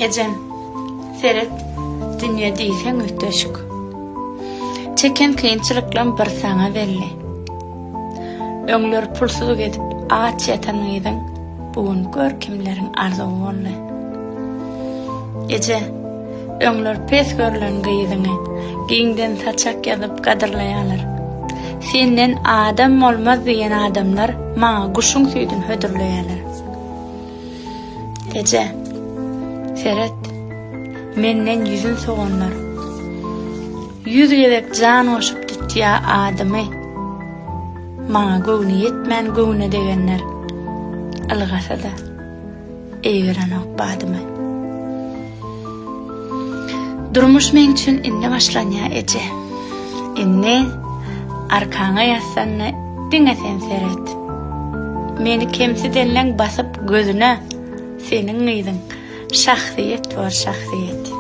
Ecem, seret, dünya diýsen ötöşük. Çeken kynçylyklar bir saňa belli. Öňler pulsuz edip ağaç ýatan ýydyň bugun görkemleriň arzuwy boldy. Ece, öňler pes görülen gyýdyňy giňden saçak ýazyp gadyrlaýarlar. Senden adam bolmaz diýen adamlar maňa guşuň süýdün hödürleýärler. Ece, seret, menden yüzün soğanlar. Yüz yedek can oşup ditýä adamy. Maňa göwni yetmän göwne degenler. Ilgasa da eýveren okbadymy. Durmuş men üçin indi başlanýar Ece. Indi arkaňa ýassanna diňe sen seret. Meni kemsi denilen basyp gözüne seniň ýydyň. Şahsiyet var şahsiyet.